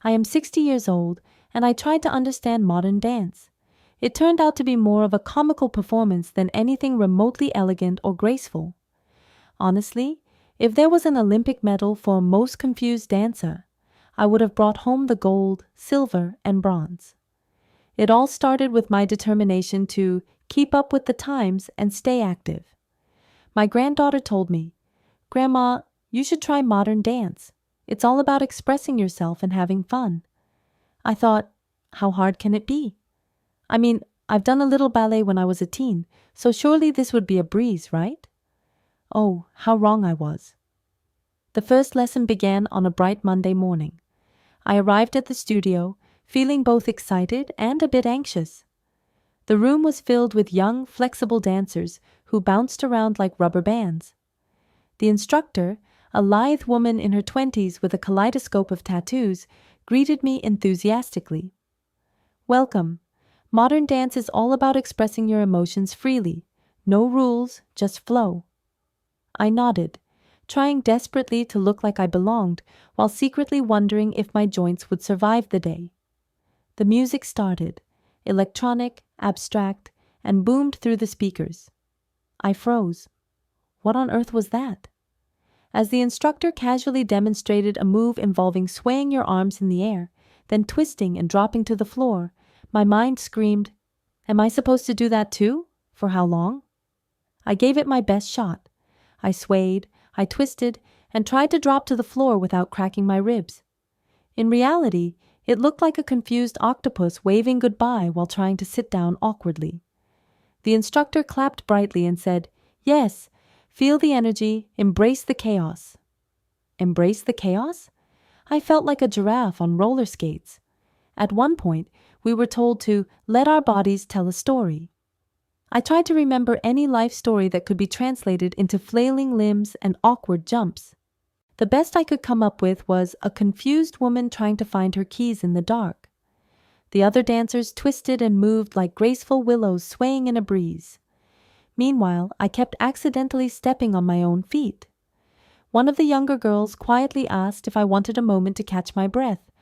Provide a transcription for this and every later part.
I am 60 years old, and I tried to understand modern dance. It turned out to be more of a comical performance than anything remotely elegant or graceful. Honestly, if there was an Olympic medal for most confused dancer, I would have brought home the gold, silver, and bronze. It all started with my determination to keep up with the times and stay active. My granddaughter told me, "Grandma, you should try modern dance. It's all about expressing yourself and having fun." I thought, how hard can it be? I mean, I've done a little ballet when I was a teen, so surely this would be a breeze, right? Oh, how wrong I was. The first lesson began on a bright Monday morning. I arrived at the studio, feeling both excited and a bit anxious. The room was filled with young, flexible dancers who bounced around like rubber bands. The instructor, a lithe woman in her 20s with a kaleidoscope of tattoos, greeted me enthusiastically. "Welcome. Modern dance is all about expressing your emotions freely. No rules, just flow." I nodded, trying desperately to look like I belonged, while secretly wondering if my joints would survive the day. The music started, electronic, abstract, and boomed through the speakers. I froze. What on earth was that? As the instructor casually demonstrated a move involving swaying your arms in the air, then twisting and dropping to the floor, my mind screamed, "Am I supposed to do that too? For how long?" I gave it my best shot. I swayed, I twisted, and tried to drop to the floor without cracking my ribs. In reality, it looked like a confused octopus waving goodbye while trying to sit down awkwardly. The instructor clapped brightly and said, "Yes, feel the energy, embrace the chaos." Embrace the chaos? I felt like a giraffe on roller skates. At one point, we were told to let our bodies tell a story. I tried to remember any life story that could be translated into flailing limbs and awkward jumps. The best I could come up with was a confused woman trying to find her keys in the dark. The other dancers twisted and moved like graceful willows swaying in a breeze. Meanwhile, I kept accidentally stepping on my own feet. One of the younger girls quietly asked if I wanted a moment to catch my breath,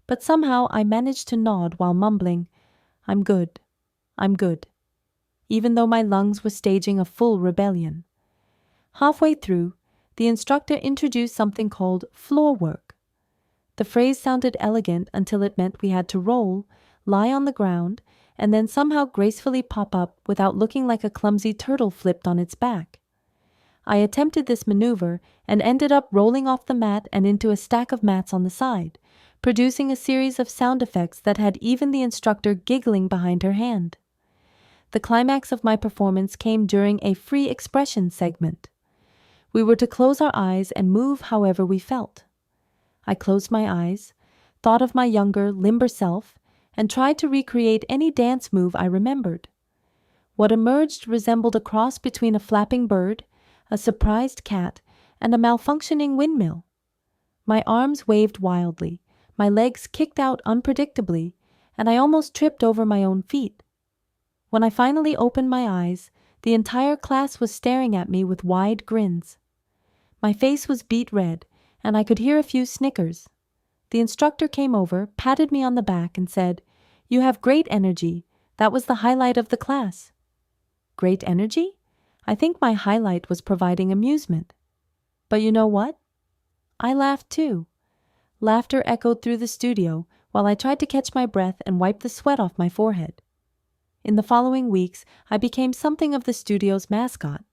but somehow I managed to nod while mumbling, "I'm good, I'm good," even though my lungs were staging a full rebellion. Halfway through, the instructor introduced something called floor work. The phrase sounded elegant until it meant we had to roll, lie on the ground, and then somehow gracefully pop up without looking like a clumsy turtle flipped on its back. I attempted this maneuver and ended up rolling off the mat and into a stack of mats on the side, producing a series of sound effects that had even the instructor giggling behind her hand. The climax of my performance came during a free expression segment. We were to close our eyes and move however we felt. I closed my eyes, thought of my younger, limber self, and tried to recreate any dance move I remembered. What emerged resembled a cross between a flapping bird, a surprised cat, and a malfunctioning windmill. My arms waved wildly, my legs kicked out unpredictably, and I almost tripped over my own feet. When I finally opened my eyes, the entire class was staring at me with wide grins. My face was beet red, and I could hear a few snickers. The instructor came over, patted me on the back, and said, "You have great energy. That was the highlight of the class." Great energy? I think my highlight was providing amusement. But you know what? I laughed too. Laughter echoed through the studio while I tried to catch my breath and wipe the sweat off my forehead. In the following weeks, I became something of the studio's mascot.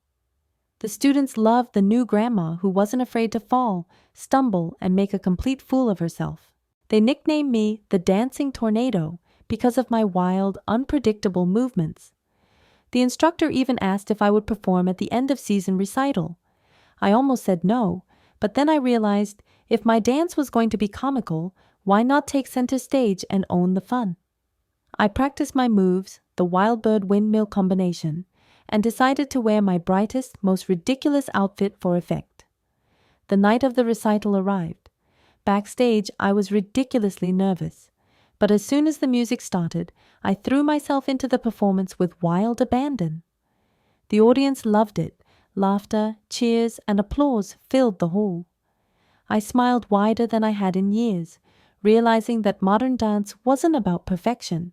The students loved the new grandma who wasn't afraid to fall, stumble, and make a complete fool of herself. They nicknamed me the Dancing Tornado because of my wild, unpredictable movements. The instructor even asked if I would perform at the end-of-season recital. I almost said no, but then I realized if my dance was going to be comical, why not take center stage and own the fun? I practiced my moves, the wild bird windmill combination, and decided to wear my brightest, most ridiculous outfit for effect. The night of the recital arrived. Backstage, I was ridiculously nervous, but as soon as the music started, I threw myself into the performance with wild abandon. The audience loved it. Laughter, cheers, and applause filled the hall. I smiled wider than I had in years, realizing that modern dance wasn't about perfection.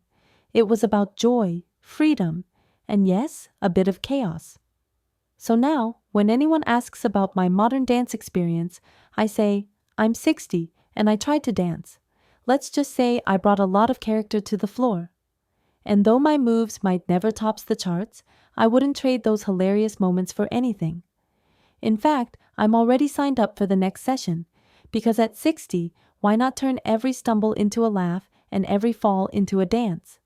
It was about joy, freedom, and yes, a bit of chaos. So now, when anyone asks about my modern dance experience, I say, I'm 60 and I tried to dance. Let's just say I brought a lot of character to the floor. And though my moves might never top the charts, I wouldn't trade those hilarious moments for anything. In fact, I'm already signed up for the next session, because at 60, why not turn every stumble into a laugh and every fall into a dance?